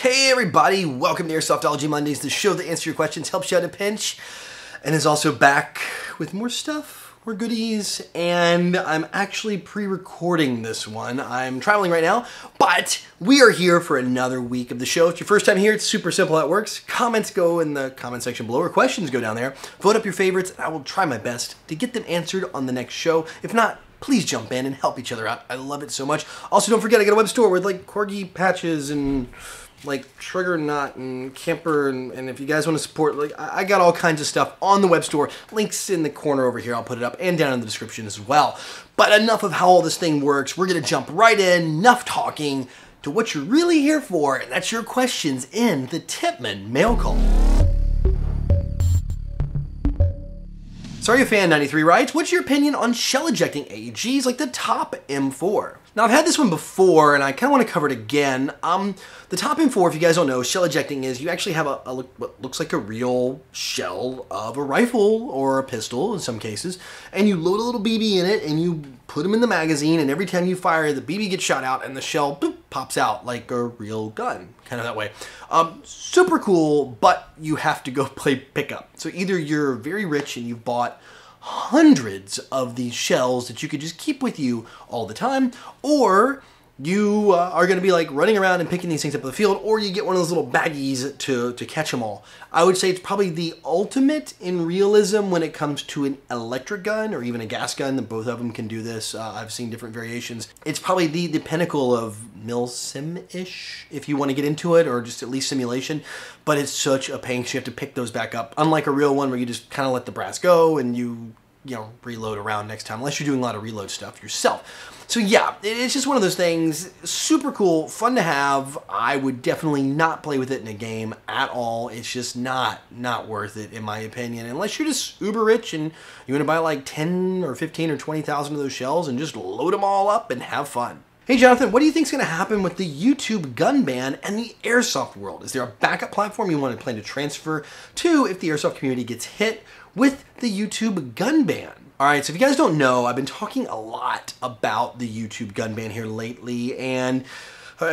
Hey everybody, welcome to Airsoftology Mondays, the show that answers your questions, helps you out in a pinch, and is also back with more stuff, more goodies, and I'm actually pre-recording this one. I'm traveling right now, but we are here for another week of the show. If it's your first time here, it's super simple how it works. Comments go in the comment section below, or questions go down there. Vote up your favorites, and I will try my best to get them answered on the next show. If not, please jump in and help each other out. I love it so much. Also, don't forget I got a web store with like corgi patches and like trigger knot and camper, and if you guys want to support, like I got all kinds of stuff on the web store. Links in the corner over here. I'll put it up and down in the description as well. But enough of how all this thing works. We're gonna jump right in. Enough talking to what you're really here for, and that's your questions in the Tippmann mail call. Sorry a fan 93 writes, what's your opinion on shell ejecting AEGs like the Top M4? Now I've had this one before and I kind of want to cover it again. The Top M4, if you guys don't know, shell ejecting is you actually have what looks like a real shell of a rifle or a pistol in some cases, and you load a little BB in it and you put them in the magazine, and every time you fire, the BB gets shot out and the shell boop, pops out like a real gun, kind of that way. Super cool, but you have to go play pickup. So either you're very rich and you've bought hundreds of these shells that you could just keep with you all the time, or you are going to be like running around and picking these things up in the field, or you get one of those little baggies to catch them all. I would say it's probably the ultimate in realism when it comes to an electric gun or even a gas gun. Both of them can do this. I've seen different variations. It's probably the pinnacle of mil-sim-ish if you want to get into it, or just at least simulation. But it's such a pain because you have to pick those back up. Unlike a real one where you just kind of let the brass go and you reload around next time, unless you're doing a lot of reload stuff yourself. So yeah, it's just one of those things. Super cool, fun to have. I would definitely not play with it in a game at all. It's just not worth it in my opinion, unless you're just uber rich and you want to buy like 10 or 15 or 20,000 of those shells and just load them all up and have fun. Hey Jonathan, what do you think is going to happen with the YouTube gun ban and the airsoft world? Is there a backup platform you want to plan to transfer to if the airsoft community gets hit with the YouTube gun ban? Alright, so if you guys don't know, I've been talking a lot about the YouTube gun ban here lately, and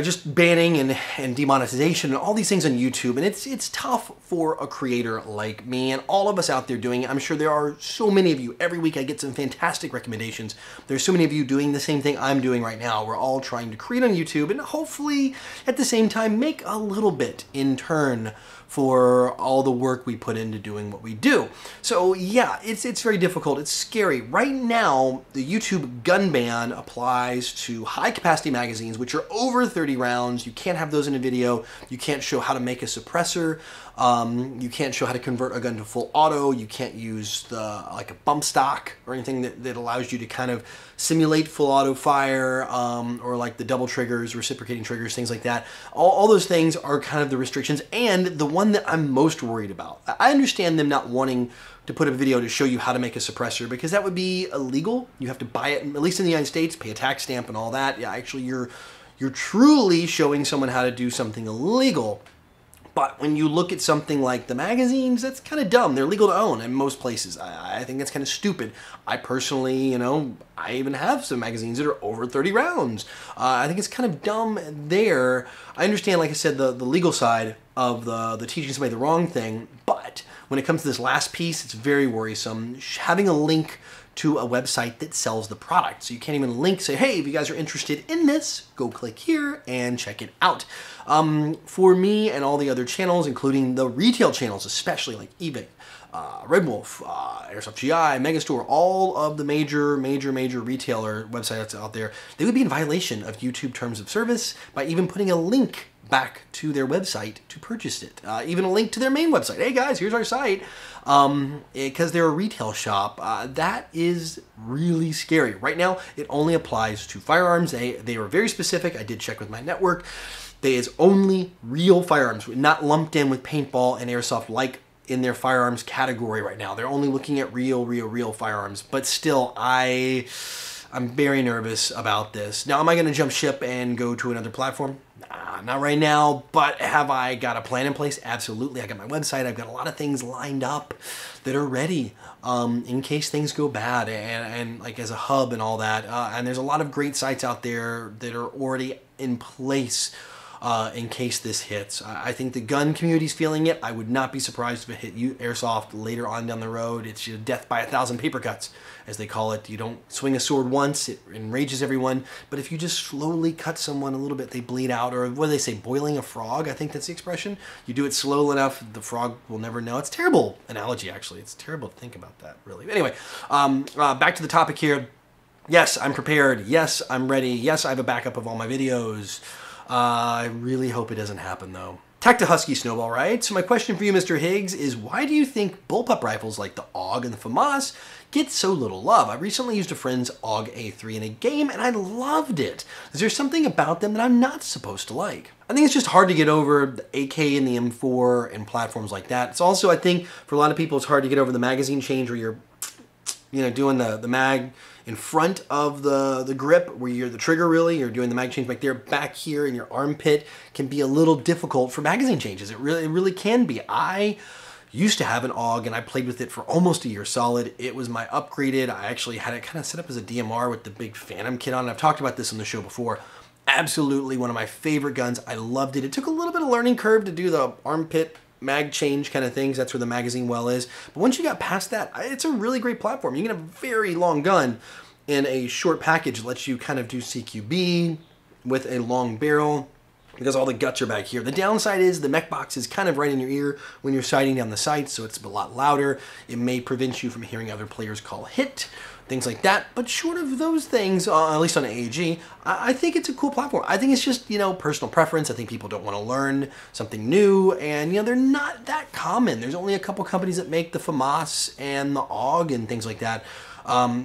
just banning and demonetization and all these things on YouTube, and it's tough for a creator like me and all of us out there doing it. I'm sure there are so many of you. Every week I get some fantastic recommendations. There's so many of you doing the same thing I'm doing right now. We're all trying to create on YouTube and hopefully at the same time make a little bit in turn for all the work we put into doing what we do. So yeah, it's very difficult. It's scary. Right now, the YouTube gun ban applies to high capacity magazines, which are over 30 rounds. You can't have those in a video. You can't show how to make a suppressor. You can't show how to convert a gun to full auto. You can't use like a bump stock or anything that allows you to kind of simulate full auto fire, or like the double triggers, reciprocating triggers, things like that. All those things are kind of the restrictions, and the one that I'm most worried about. I understand them not wanting to put a video to show you how to make a suppressor because that would be illegal. You have to buy it, at least in the United States, pay a tax stamp and all that. Yeah, actually you're truly showing someone how to do something illegal. But when you look at something like the magazines, that's kind of dumb. They're legal to own in most places. I think that's kind of stupid. I personally, I even have some magazines that are over 30 rounds. I think it's kind of dumb there. I understand, like I said, the legal side of the teaching somebody the wrong thing, but when it comes to this last piece, it's very worrisome. Having a link to a website that sells the product. So you can't even link, say, hey, if you guys are interested in this, go click here and check it out. For me and all the other channels, including the retail channels, especially like eBay, Red Wolf, Airsoft GI, Megastore, all of the major retailer websites out there, they would be in violation of YouTube terms of service by even putting a link back to their website to purchase it. Even a link to their main website. Hey guys, here's our site. Because they're a retail shop. That is really scary. Right now, it only applies to firearms. They were very specific. I did check with my network. They is only real firearms, not lumped in with paintball and airsoft like in their firearms category right now. They're only looking at real firearms. But still, I'm very nervous about this. Now, am I going to jump ship and go to another platform? Nah, not right now, but have I got a plan in place? Absolutely. I got my website. I've got a lot of things lined up that are ready in case things go bad, and like as a hub and all that. And there's a lot of great sites out there that are already in place in case this hits. I think the gun community's feeling it. I would not be surprised if it hit you Airsoft later on down the road. It's death by 1,000 paper cuts, as they call it. You don't swing a sword once, it enrages everyone, but if you just slowly cut someone a little bit, they bleed out. Or what do they say, boiling a frog? I think that's the expression. You do it slow enough, the frog will never know. It's a terrible analogy, actually. It's terrible to think about that, really. Anyway, back to the topic here. Yes, I'm prepared. Yes, I'm ready. Yes, I have a backup of all my videos. I really hope it doesn't happen, though. Tacta Husky Snowball, right? So my question for you, Mr. Higgs, is why do you think bullpup rifles like the AUG and the FAMAS get so little love? I recently used a friend's AUG A3 in a game, and I loved it. Is there something about them that I'm not supposed to like? I think it's just hard to get over the AK and the M4 and platforms like that. It's also, I think, for a lot of people, it's hard to get over the magazine change where you're, doing the mag in front of the grip, where you're the trigger, really. You're doing the mag change back there. Back here in your armpit can be a little difficult for magazine changes. It really can be. I used to have an AUG, and I played with it for almost a year solid. It was my upgraded. I actually had it kind of set up as a DMR with the big Phantom kit on. I've talked about this on the show before. Absolutely one of my favorite guns. I loved it. It took a little bit of learning curve to do the armpit mag change kind of things. That's where the magazine well is. But once you got past that, it's a really great platform. You can have a very long gun in a short package. It lets you kind of do CQB with a long barrel because all the guts are back here. The downside is the mech box is kind of right in your ear when you're sighting down the sights, so it's a lot louder. It may prevent you from hearing other players call hit, things like that. But short of those things, at least on an AEG, I think it's a cool platform. I think it's just, personal preference. I think people don't want to learn something new, and, they're not that common. There's only a couple companies that make the FAMAS and the AUG and things like that.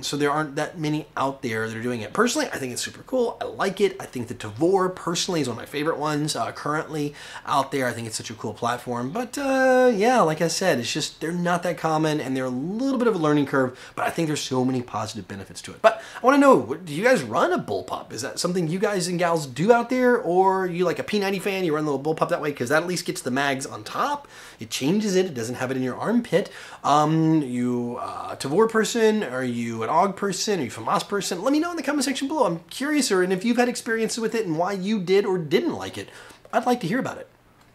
So there aren't that many out there that are doing it. Personally, I think it's super cool. I like it. I think the Tavor, personally, is one of my favorite ones currently out there. I think it's such a cool platform. But, yeah, like I said, it's just they're not that common, and they're a little bit of a learning curve, but I think there's so many positive benefits to it. But I want to know, do you guys run a bullpup? Is that something you guys and gals do out there, or are you like a P90 fan? You run a little bullpup that way because that at least gets the mags on top. It changes it. It doesn't have it in your armpit. You a Tavor person? Are you an AUG person? Are you a FAMAS person? Let me know in the comment section below. I'm curious, and if you've had experiences with it and why you did or didn't like it, I'd like to hear about it.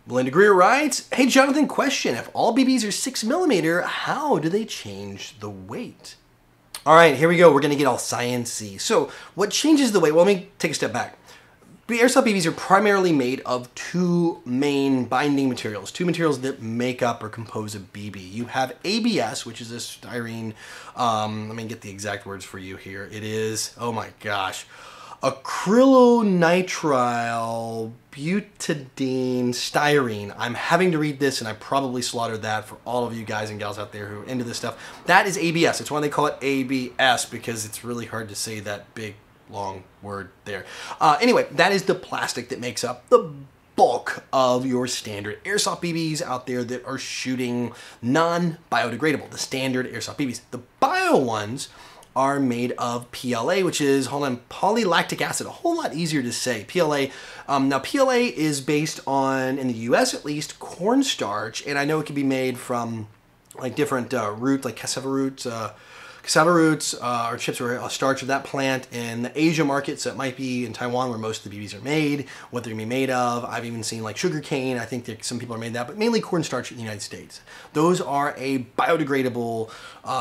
Belinda Greer writes, hey Jonathan, question. If all BBs are 6mm, how do they change the weight? All right, here we go. We're going to get all science-y. So what changes the weight? Well, let me take a step back. Airsoft BBs are primarily made of two main binding materials, two materials that make up or compose a BB. You have ABS, which is a styrene, let me get the exact words for you here. It is, oh my gosh, acrylonitrile butadiene styrene. I'm having to read this, and I probably slaughtered that for all of you guys and gals out there who are into this stuff. That is ABS. It's why they call it ABS, because it's really hard to say that big long word there. Anyway, that is the plastic that makes up the bulk of your standard Airsoft BBs out there that are shooting non-biodegradable, the standard Airsoft BBs. The bio ones are made of PLA, which is, polylactic acid, a whole lot easier to say. PLA. Now, PLA is based on, in the US at least, cornstarch, and I know it can be made from like different roots, like cassava roots, or chips or a starch of that plant in the Asia market, so it might be in Taiwan where most of the BBs are made, what they're going to be made of. I've even seen like sugar cane. I think that some people are made that, but mainly cornstarch in the United States. Those are a biodegradable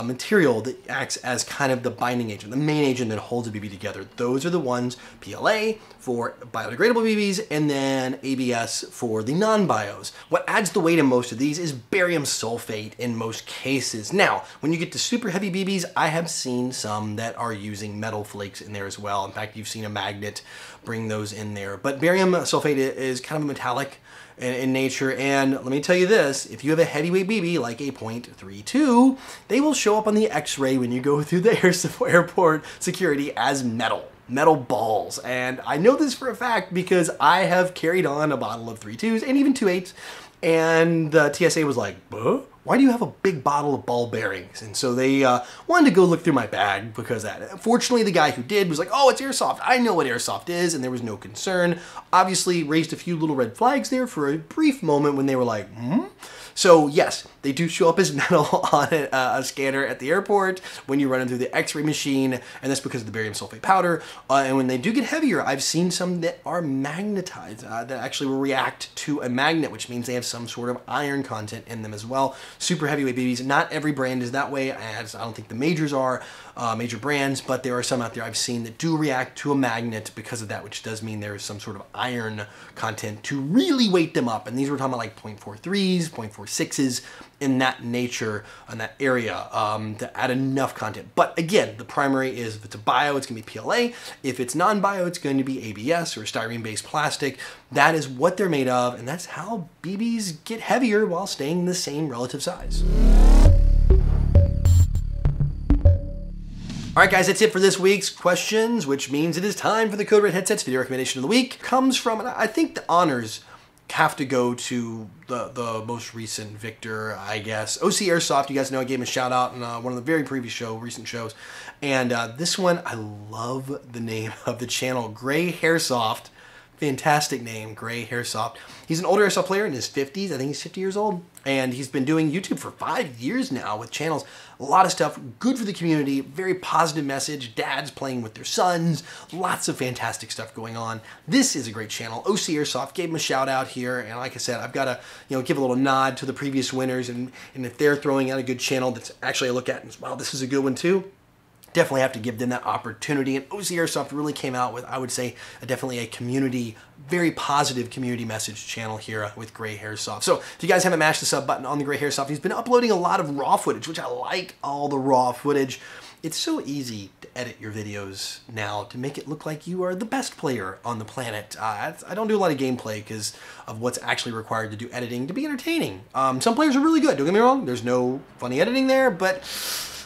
material that acts as kind of the binding agent, the main agent that holds a BB together. Those are the ones, PLA for biodegradable BBs, and then ABS for the non-bios. What adds the weight in most of these is barium sulfate in most cases. Now, when you get to super heavy BBs, I have seen some that are using metal flakes in there as well. In fact, you've seen a magnet bring those in there. But barium sulfate is kind of a metallic in nature, and let me tell you this, if you have a heavyweight BB like a .32, they will show up on the x-ray when you go through the airport security as metal balls. And I know this for a fact because I have carried on a bottle of 3.2s and even 2.8s, and the TSA was like, huh? Why do you have a big bottle of ball bearings? And so they wanted to go look through my bag because of that. Fortunately, the guy who did was like, oh, it's Airsoft. I know what Airsoft is, and there was no concern. Obviously, raised a few little red flags there for a brief moment when they were like, So yes, they do show up as metal on a scanner at the airport when you run them through the x-ray machine, and that's because of the barium sulfate powder. And when they do get heavier, I've seen some that are magnetized, that actually will react to a magnet, which means they have some sort of iron content in them as well. Super heavyweight BBs. Not every brand is that way, as I don't think the majors are, major brands, but there are some out there I've seen that do react to a magnet because of that, which does mean there is some sort of iron content to really weight them up. And these we're talking about like 0.43s, 0.46s, in that nature, in that area, to add enough content. But again, the primary is, if it's a bio, it's gonna be PLA. If it's non-bio, it's going to be ABS or styrene-based plastic. That is what they're made of, and that's how BBs get heavier while staying the same relative size. All right, guys, that's it for this week's questions, which means it is time for the Code Red Headsets video recommendation of the week. Comes from, and I think the honors have to go to the most recent victor, I guess. OC Airsoft, you guys know I gave him a shout out in one of the very previous recent shows. And this one, I love the name of the channel, Gray Hairsoft. Fantastic name, Gray Hairsoft. He's an older airsoft player in his 50s. I think he's 50 years old. And he's been doing YouTube for 5 years now with channels. A lot of stuff, good for the community, very positive message, dads playing with their sons, lots of fantastic stuff going on. This is a great channel. OC Airsoft gave him a shout out here. And like I said, I've got to give a little nod to the previous winners. And if they're throwing out a good channel that's actually I look at and wow, this is a good one too. Definitely have to give them that opportunity. And OC Airsoft really came out with, I would say, definitely a community, very positive community message channel here with Gray Hairsoft. So if you guys haven't mashed the sub button on the Gray Hairsoft, he's been uploading a lot of raw footage, which I like all the raw footage. It's so easy to edit your videos now to make it look like you are the best player on the planet. I don't do a lot of gameplay because of what's actually required to do editing to be entertaining. Some players are really good, don't get me wrong. There's no funny editing there, but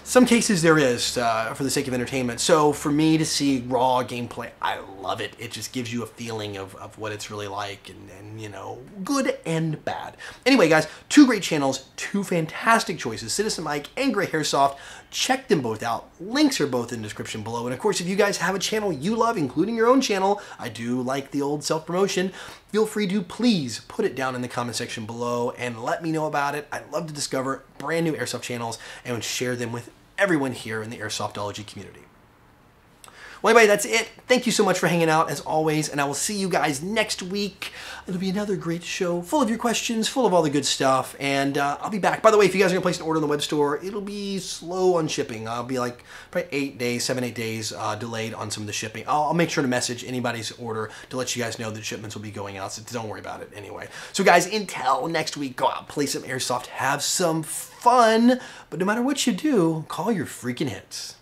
some cases there is for the sake of entertainment. So for me to see raw gameplay, I love it. It just gives you a feeling of what it's really like, and you know, good and bad. Anyway, guys, two great channels, two fantastic choices, Citizen Mike and Gray Hairsoft. Check them both out. Links are both in the description below. And of course, if you guys have a channel you love, including your own channel, I do like the old self-promotion, feel free to please put it down in the comment section below and let me know about it. I'd love to discover brand new Airsoft channels and share them with everyone here in the Airsoftology community. Well, anyway, that's it. Thank you so much for hanging out, as always, and I will see you guys next week. It'll be another great show, full of your questions, full of all the good stuff, and I'll be back. By the way, if you guys are going to place an order in the web store, it'll be slow on shipping. I'll be like probably 8 days, 7, 8 days delayed on some of the shipping. I'll make sure to message anybody's order to let you guys know that shipments will be going out, so don't worry about it anyway. So guys, until next week, go out, play some Airsoft, have some fun, but no matter what you do, call your freaking hits.